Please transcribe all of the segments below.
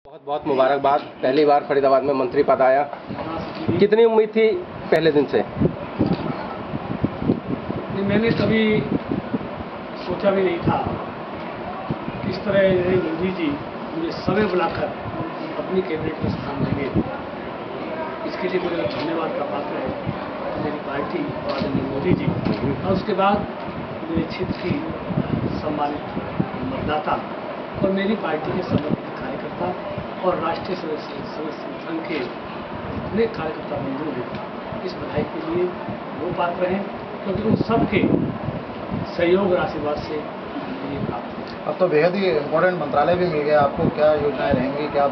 बहुत बहुत मुबारकबाद। पहली बार फरीदाबाद में मंत्री पद आया, कितनी उम्मीद थी पहले दिन से? मैंने कभी सोचा भी नहीं था किस तरह मोदी जी मुझे समय बुलाकर अपनी कैबिनेट में स्थान देंगे। इसके लिए मुझे धन्यवाद का पात्र है मेरी पार्टी और आदरणीय मोदी जी, और उसके बाद मेरे क्षेत्र की सम्मानित मतदाता और मेरी पार्टी के समर्पित कार्यकर्ता और राष्ट्रीय संगठन के जितने कार्यकर्ता बंधु हैं, इस बधाई के लिए वो पात्र हैं क्योंकि उन सबके सहयोग और आशीर्वाद से ये प्राप्त है। अब तो बेहद ही इम्पोर्टेंट मंत्रालय भी मिल गया आपको। क्या योजनाएं रहेंगी? क्या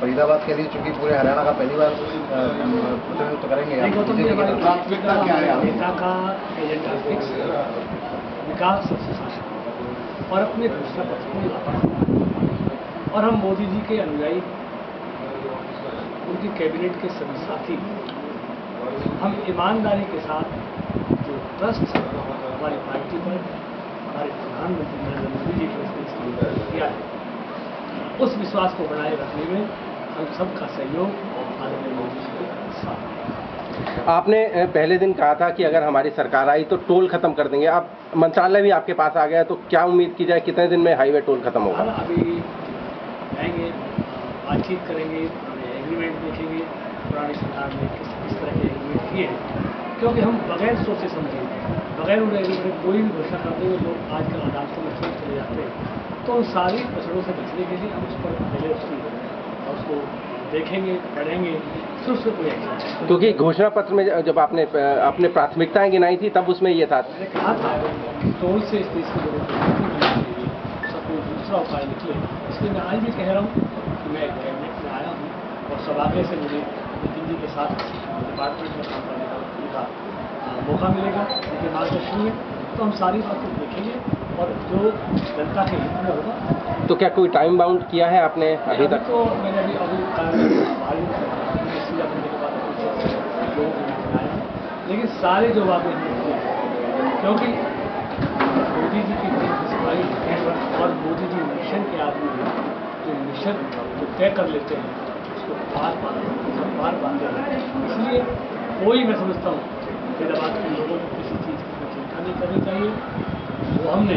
फरीदाबाद के लिए, चूंकि पूरे हरियाणा का पहली बार प्रतिनिधित्व करेंगे? नेता का एजेंडा फिक्स, विकास सबसे शासन और अपने घोषणा पत्र में लाता, और हम मोदी जी के अनुयायी, उनकी कैबिनेट के सभी साथी, हम ईमानदारी के साथ जो ट्रस्ट हमारी पार्टी पर हमारे प्रधानमंत्री नरेंद्र मोदी जी को किया है, उस विश्वास को बनाए रखने में हम सबका सहयोग और आदरणीय मोदी जी के साथ। आपने पहले दिन कहा था कि अगर हमारी सरकार आई तो टोल खत्म कर देंगे। अब मंत्रालय भी आपके पास आ गया, तो क्या उम्मीद की जाए कितने दिन में हाईवे टोल खत्म होगा? अभी आएंगे, बातचीत करेंगे, पुराने एग्रीमेंट देखेंगे, पुरानी सरकार ने किस तरह के एग्रीमेंट किए हैं, क्योंकि हम बगैर सोचे समझे, बगैर उन एग्रीमेंट कोई भी घोषणा करते हुए लोग आजकल अदालतों में चले जाते हैं। तो उन सारी प्रश्नों से बचने के लिए हम उस पर पहले उसको देखेंगे, पढ़ेंगे, फिर उसको कोई एक्शन। क्योंकि घोषणा पत्र में जब आपने अपने प्राथमिकताएं गिनाई थी तब उसमें ये था, मैंने कहा था टोल से इस देश के लोगों को कोई दूसरा उपाय निकले। इसलिए मैं आज भी कह रहा हूँ कि मैं कैबिनेट में आया हूँ और सौभाग्य से मुझे नितिन जी के साथ डिपार्टमेंट में काम करने का मौका मिलेगा उनके मार्गदर्शन में। तो हम सारी बातें देखेंगे और जो जनता के हित में होगा। तो क्या कोई टाइम बाउंड किया है आपने अभी तक? तो मैंने अभी लोगों को बनाया, लेकिन सारे जो वादे हैं, क्योंकि मोदी जी की सिपाही और मोदी जी मिशन के आदमी हैं, जो मिशन जो तय कर लेते हैं उसको पार पाते हैं। इसलिए कोई, मैं समझता हूँ फरीदाबाद के लोगों को किसी चीज़ की चिंता नहीं करनी चाहिए। वो हमने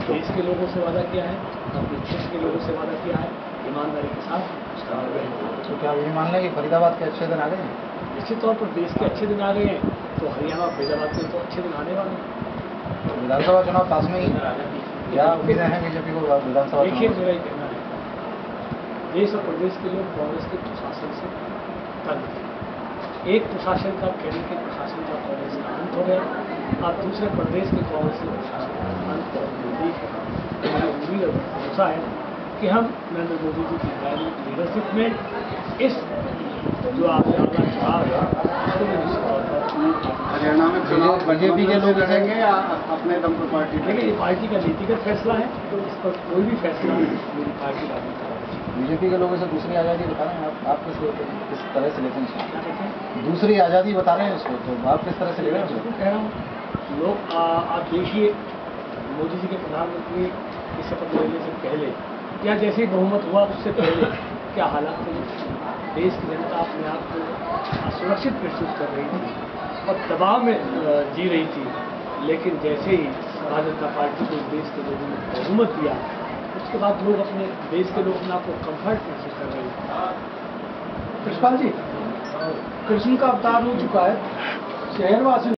देश के लोगों से वादा किया है, अपने क्षेत्र के लोगों से वादा किया है, ईमानदारी के साथ उसका निर्वहन। तो क्या ये मान लें कि फरीदाबाद के अच्छे दिन आ गए हैं? निश्चित तौर पर देश के अच्छे दिन आ गए हैं, तो हरियाणा फरीदाबाद के तो अच्छे दिन आने वाले हैं। विधानसभा चुनाव पास में ही, क्या उम्मीदें हैं बीजेपी को विधानसभा? देखिए, मेरा ही कहना है, देश और प्रदेश के लोग कांग्रेस के प्रशासन से तंग थे। एक प्रशासन का, केंद्र के प्रशासन का कांग्रेस का अंत हो गया, अब दूसरे प्रदेश के कांग्रेस के प्रशासन का अंत और नजदीक है। मुझे उम्मीद और भरोसा है कि हम नरेंद्र मोदी जी की लीडरशिप में इस जो आपने अपना चुनाव है उसको भी निश्चित तौर पर हरियाणा में चुनाव बीजेपी के लोग लड़ेंगे या अपने दम पर पार्टी? देखिए, ये पार्टी का नीतिगत फैसला है, तो इस पर कोई भी फैसला मेरी पार्टी का नहीं करेगी। बीजेपी के लोगों से दूसरी आज़ादी बता रहे हैं आप किस तरह से लेते हैं? क्या कहते हैं? दूसरी आज़ादी बता रहे हैं उसको, तो आप किस तरह से ले रहे हैं उसको? कह रहा हूँ, लोग आप देखिए, मोदी जी के प्रधानमंत्री की शपथ लेने से पहले या जैसे ही बहुमत हुआ उससे पहले क्या हालात थे? देश की जनता अपने आप को असुरक्षित महसूस कर रही थी और दबाव में जी रही थी, लेकिन जैसे ही भारतीय जनता पार्टी को देश के लोगों ने बहुमत दिया, उसके बाद लोग अपने देश के लोग अपने आप को कम्फर्ट महसूस कर रहे हैं। कृष्णपाल जी, कृष्ण का अवतार हो चुका है, शहरवासी